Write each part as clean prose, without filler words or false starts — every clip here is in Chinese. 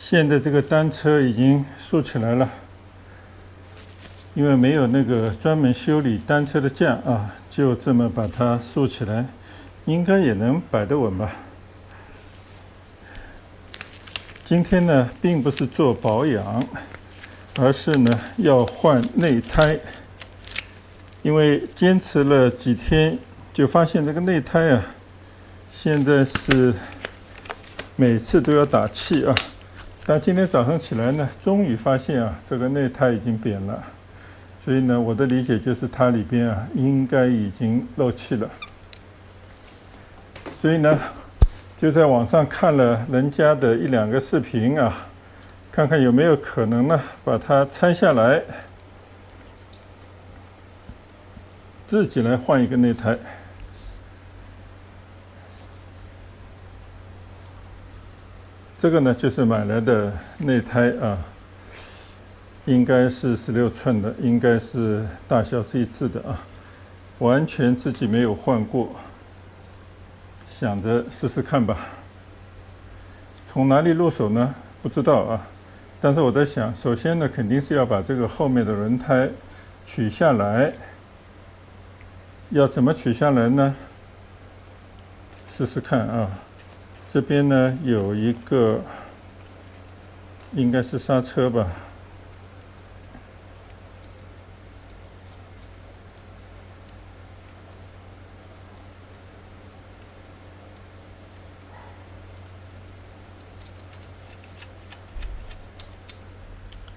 现在这个单车已经竖起来了，因为没有那个专门修理单车的架啊，就这么把它竖起来，应该也能摆得稳吧。今天呢，并不是做保养，而是呢要换内胎，因为坚持了几天，就发现这个内胎啊，现在是每次都要打气啊。但今天早上起来呢，终于发现啊，这个内胎已经扁了，所以呢，我的理解就是它里边啊，应该已经漏气了。所以呢，就在网上看了人家的1、2个视频啊，看看有没有可能呢，把它拆下来，自己来换一个内胎。这个呢，就是买来的内胎啊，应该是16寸的，应该是大小是一致的啊，完全自己没有换过，想着试试看吧。从哪里入手呢？不知道啊，但是我在想，首先呢，肯定是要把这个后面的轮胎取下来。要怎么取下来呢？试试看啊。这边呢有一个，应该是刹车吧。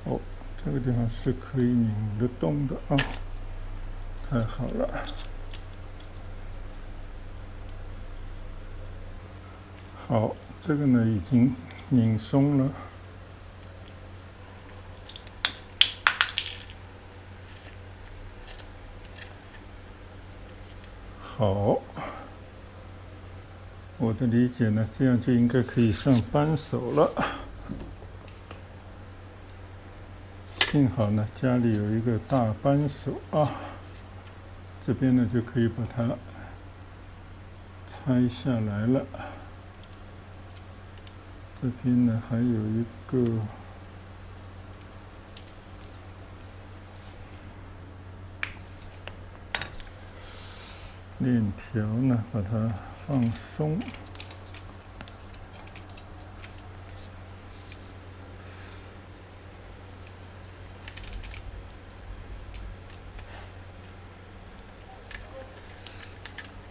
哦，这个地方是可以拧得动的啊，太好了。好，这个呢已经拧松了。好，我的理解呢，这样就应该可以上扳手了。幸好呢，家里有一个大扳手啊，这边呢就可以把它拆下来了。这边呢还有一个链条呢，把它放松。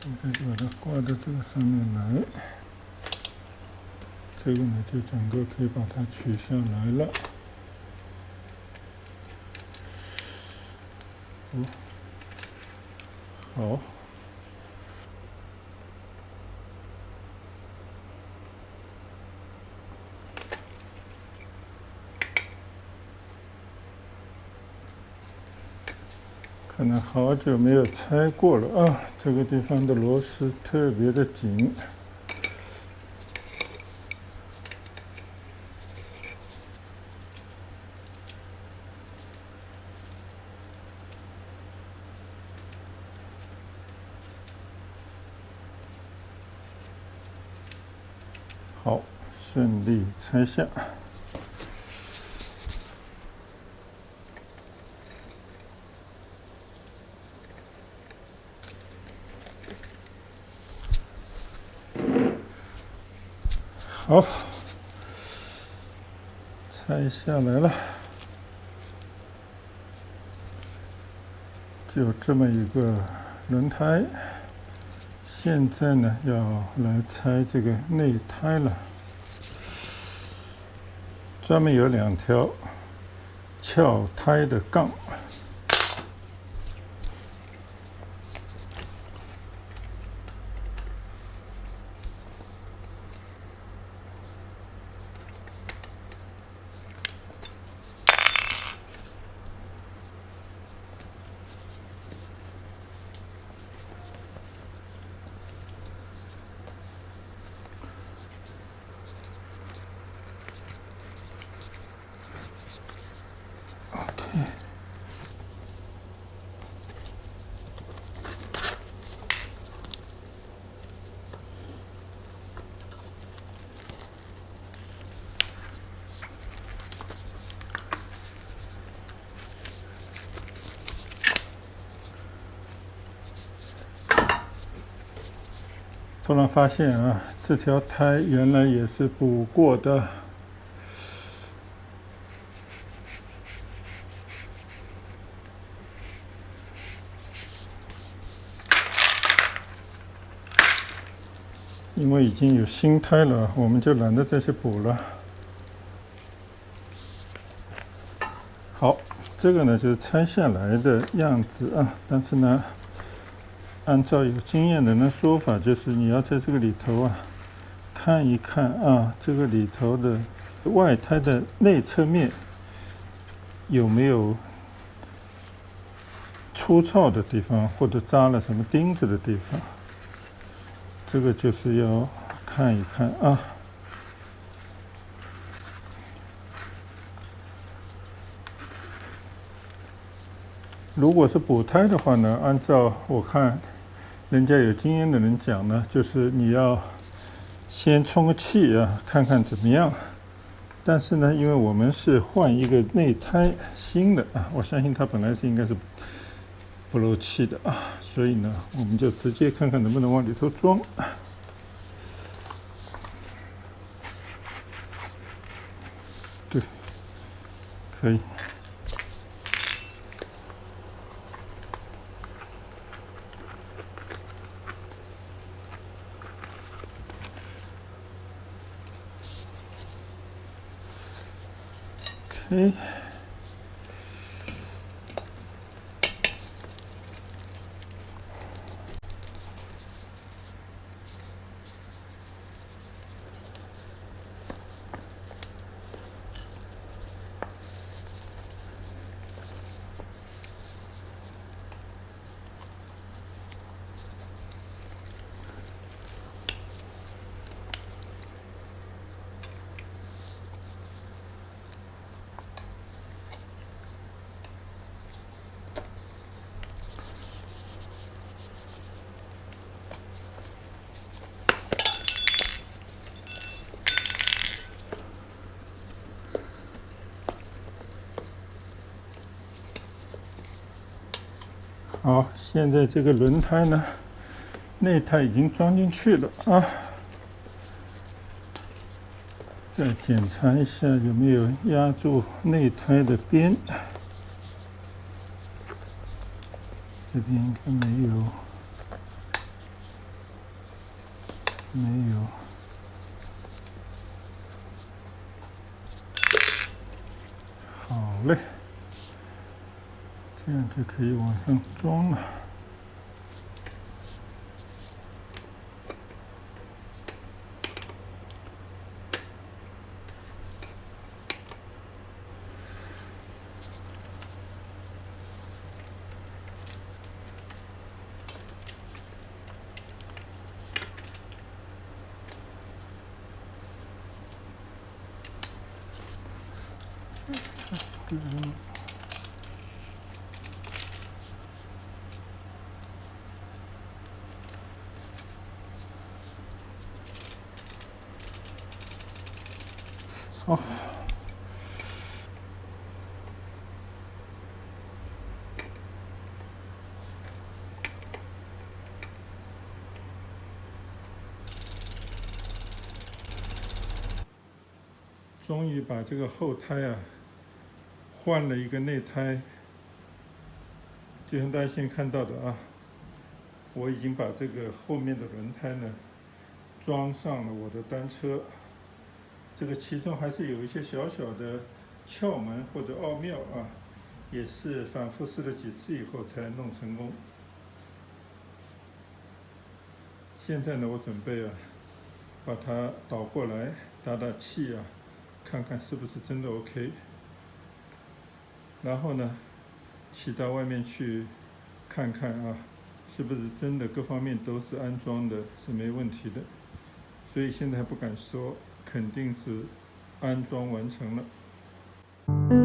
应该把它挂到这个上面来。这个呢，就整个可以把它取下来了。哦，好。可能好久没有拆过了啊，这个地方的螺丝特别的紧。好，顺利拆下。好，拆下来了，就这么一个轮胎。现在呢，要来拆这个内胎了。专门有2条撬胎的杠。突然发现啊，这条胎原来也是补过的。因为已经有新胎了，我们就懒得再去补了。好，这个呢就是拆下来的样子啊，但是呢，按照有经验的人的说法，就是你要在这个里头啊，看一看啊，这个里头的外胎的内侧面有没有粗糙的地方，或者扎了什么钉子的地方。这个就是要看一看啊。如果是补胎的话呢，按照我看人家有经验的人讲呢，就是你要先充个气啊，看看怎么样。但是呢，因为我们是换一个内胎新的啊，我相信它本来是应该是不漏气的啊，所以呢，我们就直接看看能不能往里头装。对，可以。OK。好，现在这个轮胎呢，内胎已经装进去了啊。再检查一下有没有压住内胎的边，这边应该没有，没有。好嘞。这样就可以往上装了。好。终于把这个后胎啊换了一个内胎，就像大家现在看到的啊，我已经把这个后面的轮胎呢装上了我的单车。这个其中还是有一些小小的窍门或者奥妙啊，也是反复试了几次以后才弄成功。现在呢，我准备啊把它倒过来打打气啊，看看是不是真的 OK。然后呢，骑到外面去看看啊，是不是真的各方面都是安装的，是没问题的。所以现在还不敢说，肯定是安装完成了。